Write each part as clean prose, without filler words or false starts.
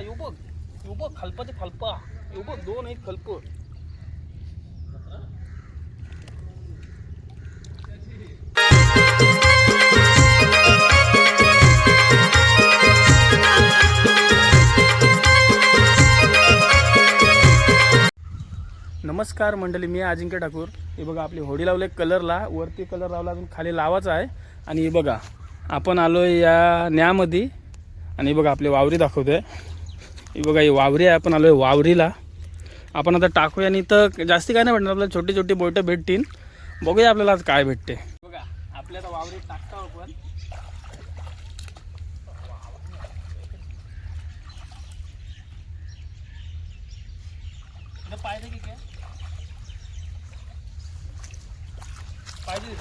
येऊ बघ खालपाचे खालपा येऊ बघ 2 आहेत खालप. नमस्कार मंडळी, मी अजिंक्य ठाकूर. हे बघा आपली होडी लावले कलरला, वरती कलर लावला अजून खाली लावायचा आहे. आणि हे बघा आपण आलोय या न्यामध्ये आणि हे बघा आपली वावरी दाखवतोय. हे बघा ही वावरी आहे, आपण आलोय वावरीला. आपण आता टाकूया आणि तर जास्ती काय नाही भेटणार आपल्याला, छोटी छोटी बोटं भेटतील. बघूया आपल्याला आज काय भेटते. बघा आपल्या आता वावरीत टाकतो आपण. पाहिजे की काय पाहिजे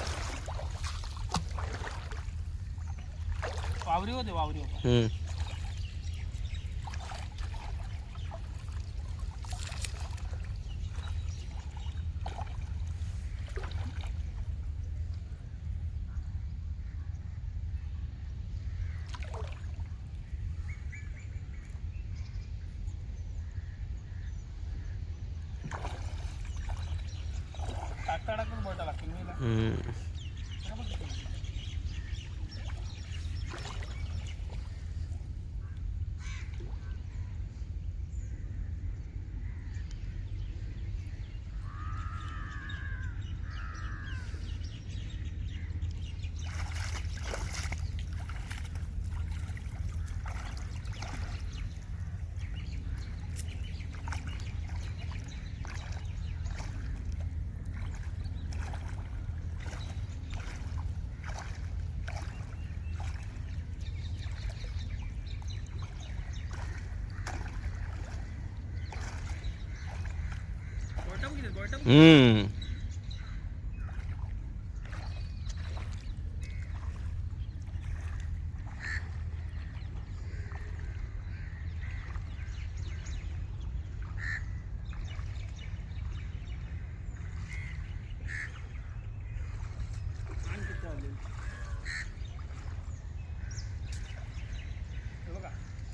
वावरी होते वावरी होते. टाकता टाकून बोटा लागतील मी.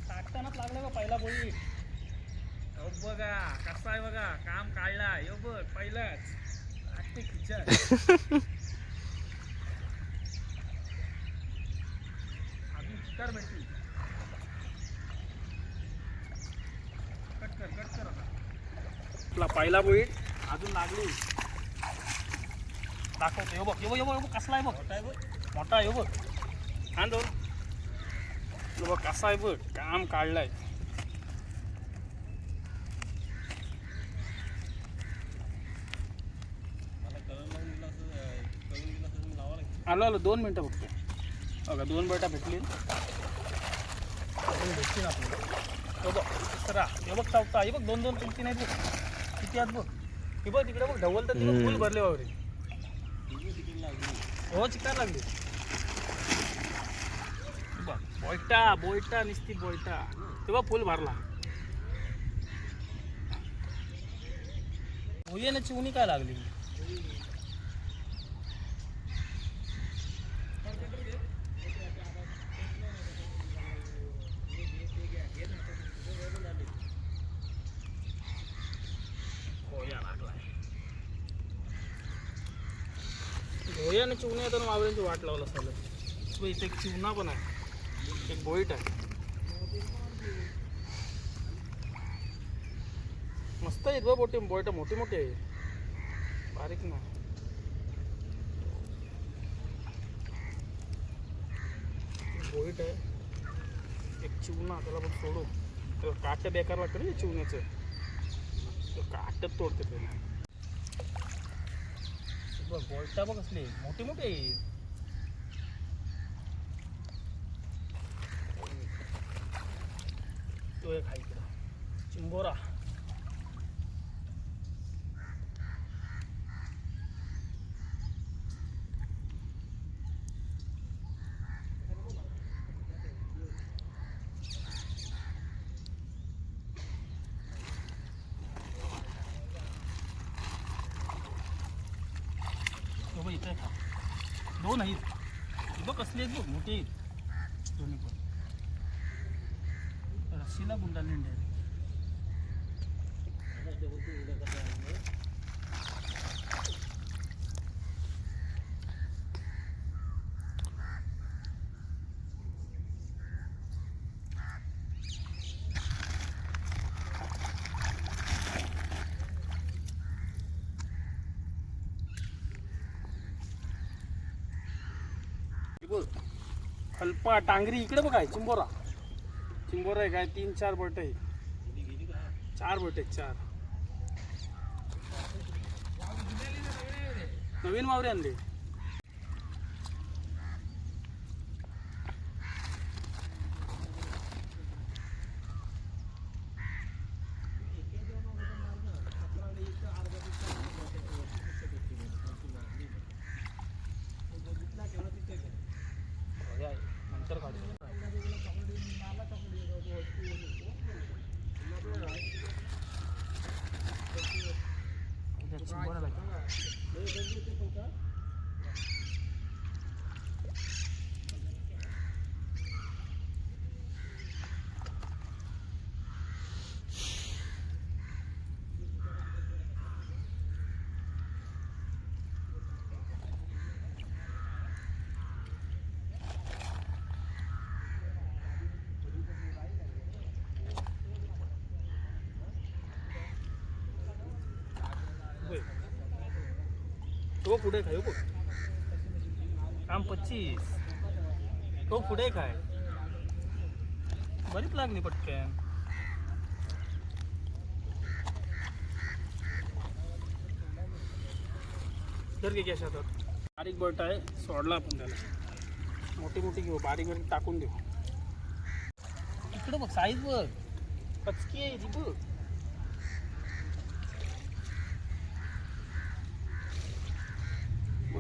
टाकतानाच लागला बघ पहिला बोई. बघा कसा आहे बघा, काम काढला. यो बघ पहिलाच खिचर. अजून चिकार भेटली. कट कर आपला पहिला बोई अजून लागली. दाखवतो. यो बघ कसला आहे बघ, मोठा यो बघ. खान जाऊ बघ कसा आहे बघ, काम काढलाय. आलो 2 मिनटं बघतो. बघा 2 बोटा भेटली. भेटतील आपल्याला. बघ हे बघ चावता. हे बघ 2 3 आहेत बघ. किती आहेत बघ. हे बघ तिकडे बघ ढवल तर तिकडे फुल भरले वावरे. हो चिकार लागली. बघ बोयटा निसती बोयटा. तेव्हा फुल भरला. होईना चिवणी काय लागली. होयाने चिवणी येताना वावऱ्यांची वाट लावला सगळं. इथे एक चिवणा पण आहे, एक बोईट आहे. मस्त आहेत बघ बोईट मोठी मोठी आहे, बारीक ना. बोईट आहे एक चिवणा. त्याला बघ सोडू. त्याला काट बेकार लागतं ना चिवण्याचं. काटच तोडते त्याला. बघ बोलता बघ असले मोठे मोठे. तो एक आहे इकडं चिंबोरा. इथे 2 आहेत बघ कसले आहेत बघ, मोठे आहेत दोन्ही पण. रस्सीला हलपा टांगरी इकडे बघ आहे चिंबोरा चिंबोरा आहे काय 3-4 बोट आहे 4 बोट आहेत 4 नवीन वावरे आणले नंतर काढू तो पुढे काय बघ काम 25 तो पुढे काय बरीच लागली पटकन धर घे कशा तर बारीक बट आहे सोडला आपण त्याला मोठी मोठी घेऊ बारीक बारीक टाकून देऊ इकडं बघ साईज बघ पचकी आहे ती बघ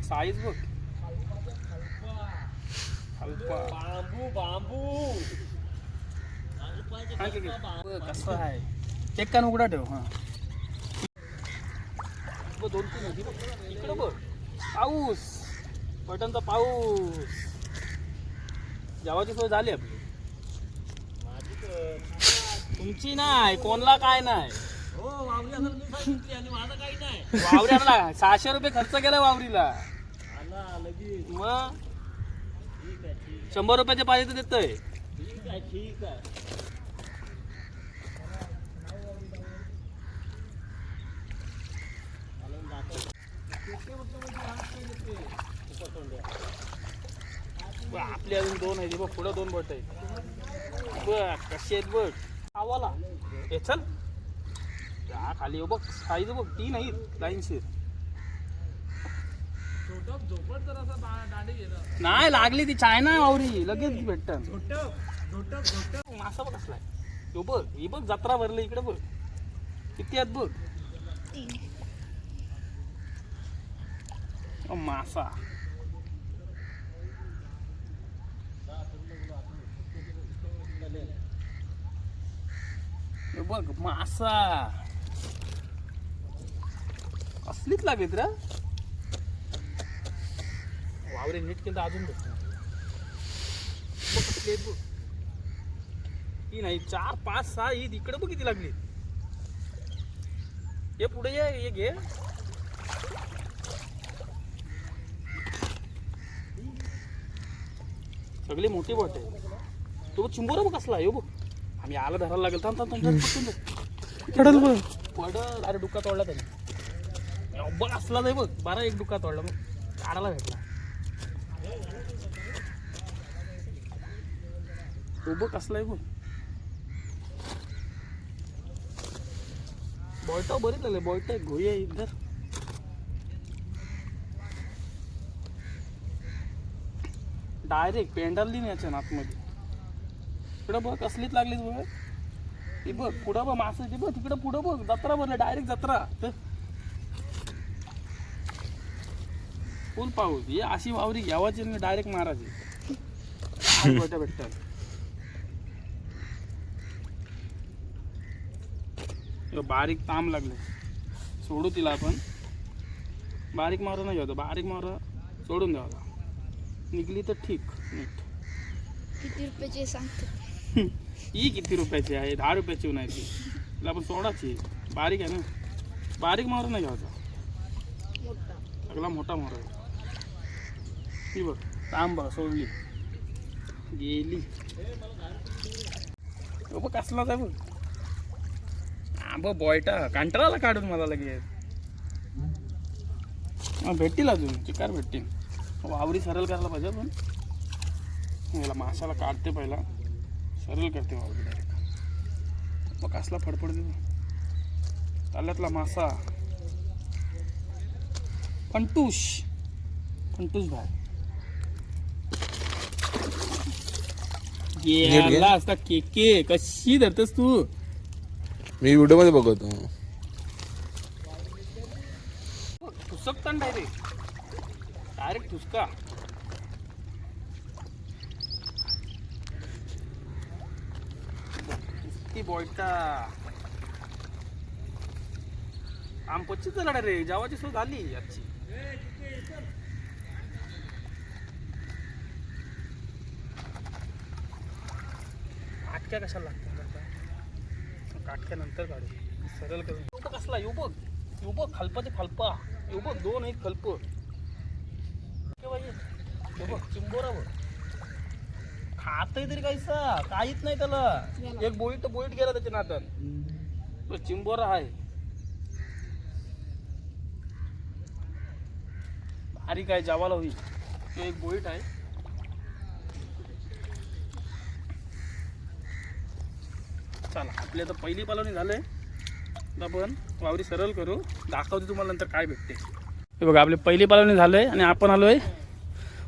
साईज बघ बांबू बांबू कसं आहे एक कान उघडा ठेव हा 2-3 होती बघ इकडं बघ पाऊस बटनचा पाऊस जेवायची सोय झाली आपली तुमची नाही कोणला काय नाही वावरी आणला 600 रुपये खर्च केला वावरीला मग 100 रुपयाचे पाहिजे तर देतोय ठीक आहे आपली अजून 2 आहे बघ पुढं 2 बोट आहेत बघ कशी आहेत बघ आवाला हे चल या खाली बघ साईज बघ 3 आहेत लाईनशीर नाही लागली ती चायना वावरी लगेच भेटत मासा बघ कसलाय तो बघ ही बघ जत्रा भरली इकडे बघ किती आहेत बघ मासा बघ मासा असलीच लागेल रे वावरे नीट केलं अजून भेटत बघ ती नाही 4, 5, 6 ही इकडे बघ किती लागली हे पुढे ये घे सगळी मोठी बोट आहे तो चिंबोरा बघ कसला आहे बघ आम्ही आला धरायला लागेल थांब थांब थांब पडल बघ पडल अरे डुक्का तोडला त्याने बघ असला नाही बघ 12-1 डुक्का तोडला मग काढायला भेटला तो बघ कसला आहे बघ बॉयटा बरीच लागले बॉयटा घोई आहे इधर डायरेक्ट पेंडरली नाही याच्या आतमध्ये इकडं बघ कसलीच लागलीच बघ ती बघ पुढं बघ मासे ती बघ तिकडं पुढं बघ जत्रा भरले डायरेक्ट जत्रा फुल पाऊस हे अशी वावरी घ्यावाची डायरेक्ट मारायची भेटतात बारीक ताम लागले सोडू तिला आपण बारीक मारू नाही घ्यावं बारीक मारू सोडून द्यावा निघली तर ठीक नीट किती रुपयाचे सांगतो ही किती रुपयाची आहे? 10 रुपयाची नाही ती. तिला आपण सोडाची. बारीक आहे ना, बारीक मारून नाही घ्यायचा, सगळा मोठा मारायचा. ती बघ तांब बघ सोडली गेली. बघ कसलाच आहे बघ. बघ बॉयटा कांटाळाला काढून मला लगेच. भेटतील अजून चिकार भेटतील. वावरी सरळ करायला पाहिजे पण याला माशाला काढते पहिला, सरळ करते वावरी डायरेक्ट. मग कसला फडफड देऊ ताल्यातला मासा. फंटूश फंटूश भाई गेला असता. केके कशी धरतेस तू? मी व्हिडिओ मध्ये बघतो. ठुसकता डायरेक्ट ठुसका. ती बॉयटा आमपच्ची चला रे. जेवाची सोय झाली आजची. काटक्या कशाला लागतात? काटक्या नंतर काढू, सरळ करून. युबक कसला युबक? युबक खालपाचे खालपा. युबक 2 आहेत खल्प. चिंबोरा बघ खातय तरी काहीसा काहीच नाही त्याला. एक बोईट गेला त्याच्या नात्यात. तो चिंबोरा आहे. भारी काय जावाला होईल. तो एक बोईट आहे. चला आपली आता पहिली पालवणी झालंय. आपण वावरी सरळ करू, दाखवते तुम्हाला नंतर काय भेटते. हे बघा आपली पहिली पालवणी झालंय आणि आपण आलोय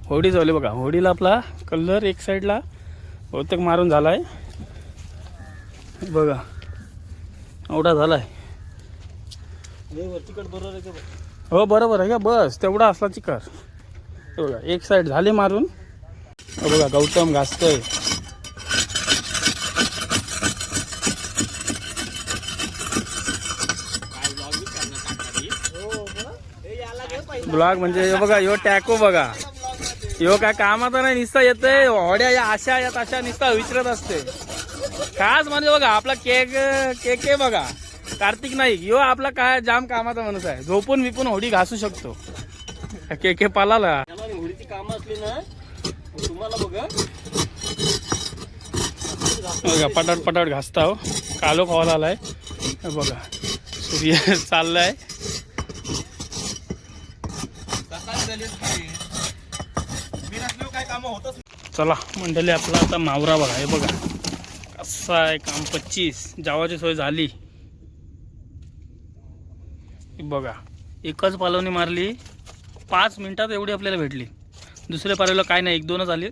होडी जावले. बघा होडीला आपला कलर एक साईडला बहुतेक मारून झाला आहे. बघा एवढा झाला आहे. वरतीकड बरोबर आहे का? हो बरोबर आहे का? बस तेवढा असला चिकार. हे बघा एक साईड झाली मारून. बघा गौतम घासतोय. ब्लॉग म्हणजे बघा ह्यो टॅको बघा. ह्यो काय कामाचा नाही, निस्ता येतोय होड्या या अशा या तशा निस्ता विचारत असते. खास म्हणजे बघा आपला केक बघा कार्तिक नाईक. ह्यो आपला काय जाम कामाचा माणूस आहे. झोपून विपून होडी घासू शकतो. केके पालाला होडीची कामं असली ना तुम्हाला बघा पटाट पटाट घासता. हो कालो खावाला आलाय. बघा सूर्य चाललाय. चला मंडळी आपला आता मावरा बघा. हे बघा कसा आहे काम. 25 जावाची सोय झाली. बघा एकच पालवणी मारली 5 मिनिटात एवढी आपल्याला भेटली. दुसऱ्या पालवला काय नाही 1-2च आली.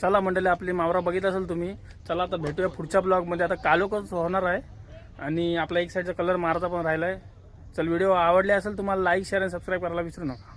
चला मंडळी आपली मावरा बघित असेल तुम्ही. चला आता भेटूया पुढच्या ब्लॉगमध्ये. आता कालोकच होणार आहे आणि आपला एक साईडचा कलर मारायचा पण राहिला आहे. चल व्हिडिओ आवडले असेल तुम्हाला लाईक शेअर आणि सबस्क्राईब करायला विसरू नका.